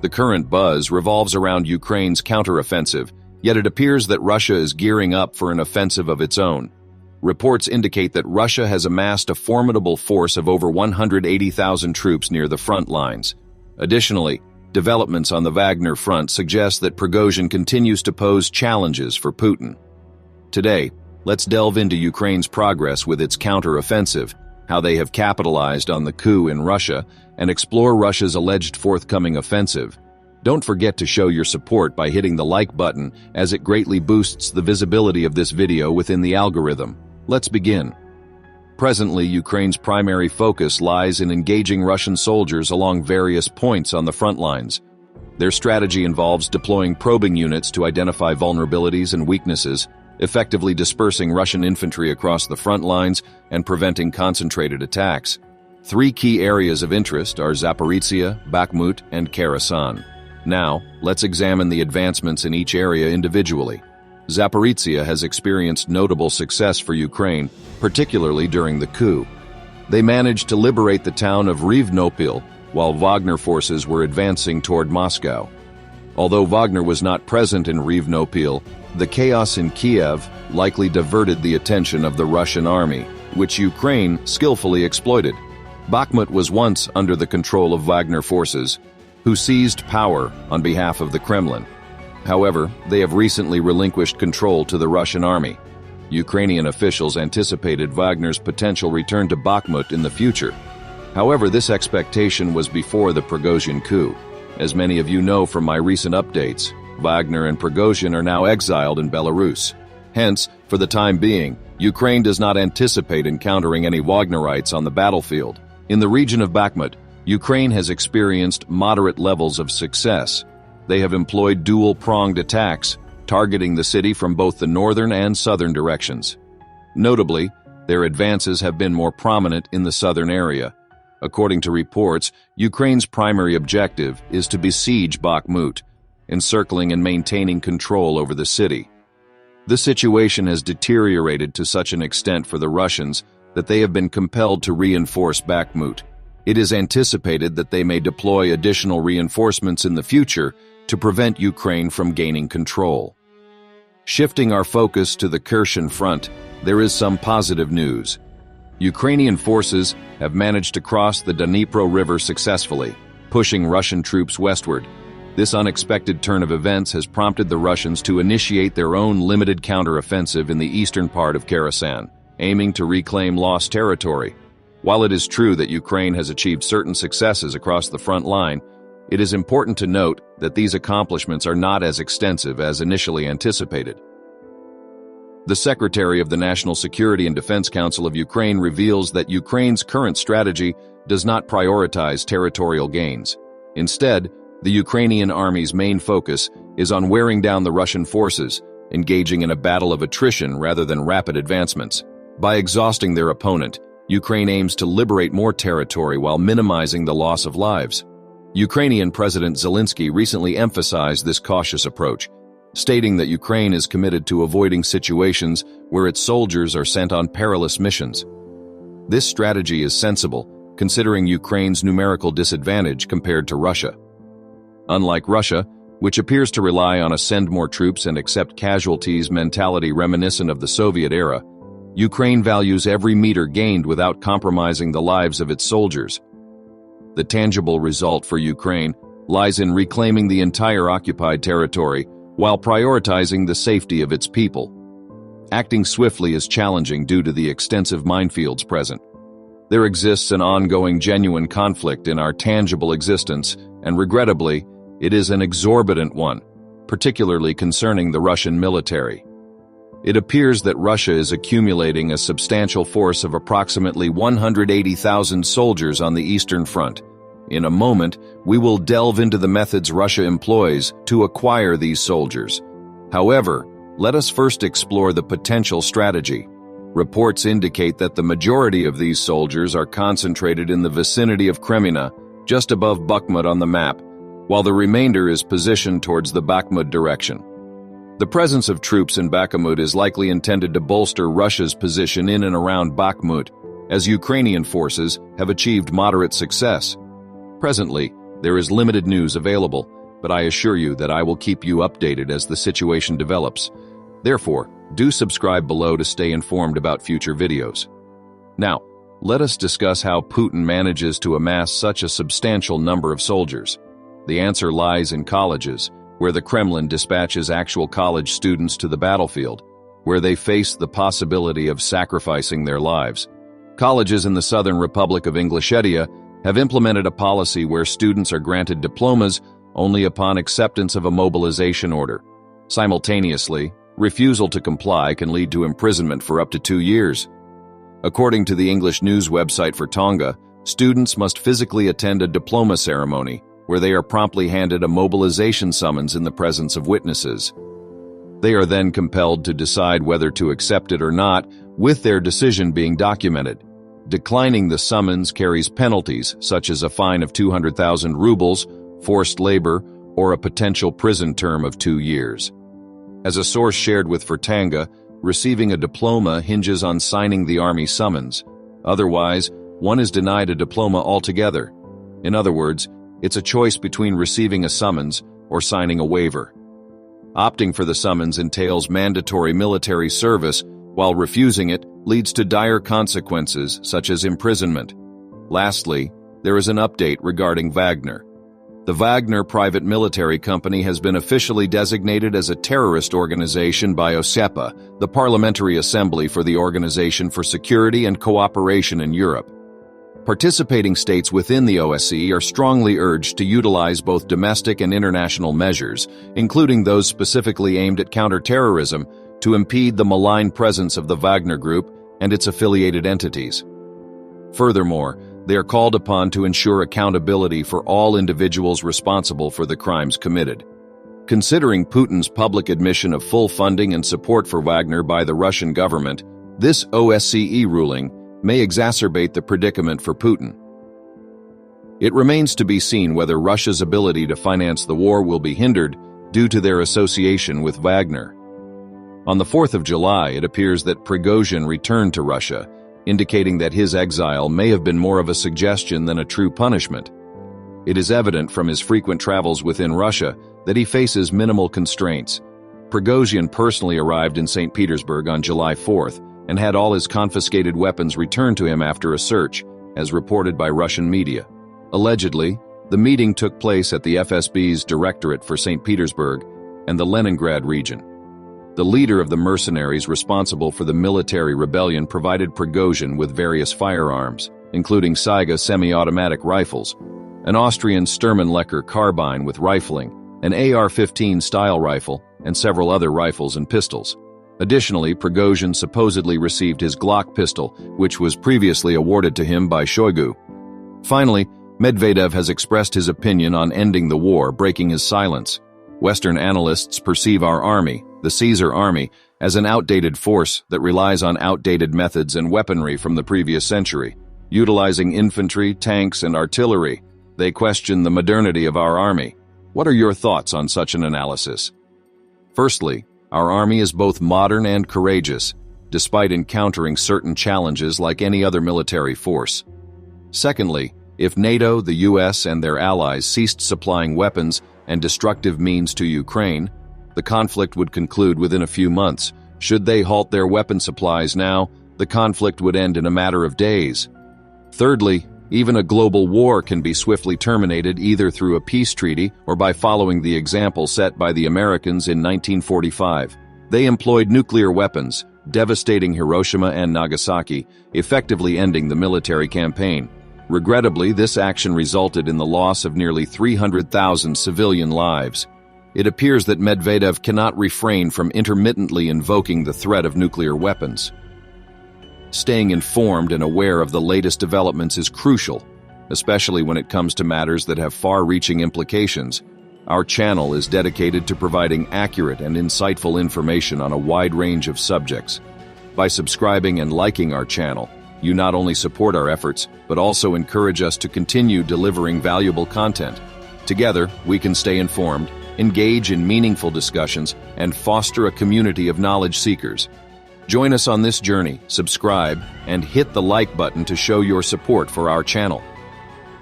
The current buzz revolves around Ukraine's counteroffensive, yet it appears that Russia is gearing up for an offensive of its own. Reports indicate that Russia has amassed a formidable force of over 180,000 troops near the front lines. Additionally, developments on the Wagner front suggest that Prigozhin continues to pose challenges for Putin. Today, let's delve into Ukraine's progress with its counteroffensive, how they have capitalized on the coup in Russia, and explore Russia's alleged forthcoming offensive. Don't forget to show your support by hitting the like button, as it greatly boosts the visibility of this video within the algorithm. Let's begin. Presently, Ukraine's primary focus lies in engaging Russian soldiers along various points on the front lines. Their strategy involves deploying probing units to identify vulnerabilities and weaknesses, effectively dispersing Russian infantry across the front lines and preventing concentrated attacks. Three key areas of interest are Zaporizhia, Bakhmut, and Kherson. Now, let's examine the advancements in each area individually. Zaporizhia has experienced notable success for Ukraine, particularly during the coup. They managed to liberate the town of Rivnopil while Wagner forces were advancing toward Moscow. Although Wagner was not present in Rivnopil, the chaos in Kiev likely diverted the attention of the Russian army, which Ukraine skillfully exploited. Bakhmut was once under the control of Wagner forces, who seized power on behalf of the Kremlin. However, they have recently relinquished control to the Russian army. Ukrainian officials anticipated Wagner's potential return to Bakhmut in the future. However, this expectation was before the Pragosian coup. As many of you know from my recent updates, Wagner and Prigozhin are now exiled in Belarus. Hence, for the time being, Ukraine does not anticipate encountering any Wagnerites on the battlefield. In the region of Bakhmut, Ukraine has experienced moderate levels of success. They have employed dual-pronged attacks, targeting the city from both the northern and southern directions. Notably, their advances have been more prominent in the southern area. According to reports, Ukraine's primary objective is to besiege Bakhmut, encircling and maintaining control over the city. The situation has deteriorated to such an extent for the Russians that they have been compelled to reinforce Bakhmut. It is anticipated that they may deploy additional reinforcements in the future to prevent Ukraine from gaining control. Shifting our focus to the Kherson front, there is some positive news. Ukrainian forces have managed to cross the Dnipro River successfully, pushing Russian troops westward. This unexpected turn of events has prompted the Russians to initiate their own limited counteroffensive in the eastern part of Kherson, aiming to reclaim lost territory. While it is true that Ukraine has achieved certain successes across the front line, it is important to note that these accomplishments are not as extensive as initially anticipated. The Secretary of the National Security and Defense Council of Ukraine reveals that Ukraine's current strategy does not prioritize territorial gains. Instead, the Ukrainian army's main focus is on wearing down the Russian forces, engaging in a battle of attrition rather than rapid advancements. By exhausting their opponent, Ukraine aims to liberate more territory while minimizing the loss of lives. Ukrainian President Zelensky recently emphasized this cautious approach, stating that Ukraine is committed to avoiding situations where its soldiers are sent on perilous missions. This strategy is sensible, considering Ukraine's numerical disadvantage compared to Russia. Unlike Russia, which appears to rely on a send more troops and accept casualties mentality reminiscent of the Soviet era, Ukraine values every meter gained without compromising the lives of its soldiers. The tangible result for Ukraine lies in reclaiming the entire occupied territory while prioritizing the safety of its people. Acting swiftly is challenging due to the extensive minefields present. There exists an ongoing genuine conflict in our tangible existence, and regrettably, it is an exorbitant one, particularly concerning the Russian military. It appears that Russia is accumulating a substantial force of approximately 180,000 soldiers on the Eastern Front. In a moment, we will delve into the methods Russia employs to acquire these soldiers. However, let us first explore the potential strategy. Reports indicate that the majority of these soldiers are concentrated in the vicinity of Kremina, just above Bakhmut on the map, while the remainder is positioned towards the Bakhmut direction. The presence of troops in Bakhmut is likely intended to bolster Russia's position in and around Bakhmut, as Ukrainian forces have achieved moderate success. Presently, There is limited news available, but I assure you that I will keep you updated as the situation develops. Therefore, do subscribe below to stay informed about future videos. Now, let us discuss how Putin manages to amass such a substantial number of soldiers. The answer lies in colleges, where the Kremlin dispatches actual college students to the battlefield, where they face the possibility of sacrificing their lives. Colleges in the Southern Republic of Ingushetia have implemented a policy where students are granted diplomas only upon acceptance of a mobilization order. Simultaneously, refusal to comply can lead to imprisonment for up to 2 years. According to the English news website for Tonga, students must physically attend a diploma ceremony, where they are promptly handed a mobilization summons in the presence of witnesses. They are then compelled to decide whether to accept it or not, with their decision being documented. Declining the summons carries penalties, such as a fine of 200,000 rubles, forced labor, or a potential prison term of 2 years. As a source shared with Fortanga, receiving a diploma hinges on signing the army summons. Otherwise, one is denied a diploma altogether. In other words, it's a choice between receiving a summons or signing a waiver. Opting for the summons entails mandatory military service, while refusing it leads to dire consequences such as imprisonment. Lastly, there is an update regarding Wagner. The Wagner private military company has been officially designated as a terrorist organization by OSCE, the Parliamentary Assembly for the Organization for Security and Cooperation in Europe. Participating states within the OSCE are strongly urged to utilize both domestic and international measures, including those specifically aimed at counterterrorism, to impede the malign presence of the Wagner Group and its affiliated entities. Furthermore, they are called upon to ensure accountability for all individuals responsible for the crimes committed. Considering Putin's public admission of full funding and support for Wagner by the Russian government, this OSCE ruling may exacerbate the predicament for Putin. It remains to be seen whether Russia's ability to finance the war will be hindered due to their association with Wagner. On the 4th of July, it appears that Prigozhin returned to Russia, indicating that his exile may have been more of a suggestion than a true punishment. It is evident from his frequent travels within Russia that he faces minimal constraints. Prigozhin personally arrived in St. Petersburg on July 4th and had all his confiscated weapons returned to him after a search, as reported by Russian media. Allegedly, the meeting took place at the FSB's Directorate for St. Petersburg and the Leningrad region. The leader of the mercenaries responsible for the military rebellion provided Prigozhin with various firearms, including Saiga semi-automatic rifles, an Austrian Sturmenlecker carbine with rifling, an AR-15 style rifle, and several other rifles and pistols. Additionally, Prigozhin supposedly received his Glock pistol, which was previously awarded to him by Shoigu. Finally, Medvedev has expressed his opinion on ending the war, breaking his silence. Western analysts perceive our army, the Caesar Army, as an outdated force that relies on outdated methods and weaponry from the previous century. Utilizing infantry, tanks, and artillery, they question the modernity of our army. What are your thoughts on such an analysis? Firstly, our army is both modern and courageous, despite encountering certain challenges like any other military force. Secondly, if NATO, the US, and their allies ceased supplying weapons and destructive means to Ukraine, the conflict would conclude within a few months. Should they halt their weapon supplies now, the conflict would end in a matter of days. Thirdly, even a global war can be swiftly terminated either through a peace treaty or by following the example set by the Americans in 1945. They employed nuclear weapons, devastating Hiroshima and Nagasaki, effectively ending the military campaign. Regrettably, this action resulted in the loss of nearly 300,000 civilian lives. It appears that Medvedev cannot refrain from intermittently invoking the threat of nuclear weapons. Staying informed and aware of the latest developments is crucial, especially when it comes to matters that have far-reaching implications. Our channel is dedicated to providing accurate and insightful information on a wide range of subjects. By subscribing and liking our channel, you not only support our efforts, but also encourage us to continue delivering valuable content. Together, we can stay informed, engage in meaningful discussions, and foster a community of knowledge seekers. Join us on this journey, subscribe, and hit the like button to show your support for our channel.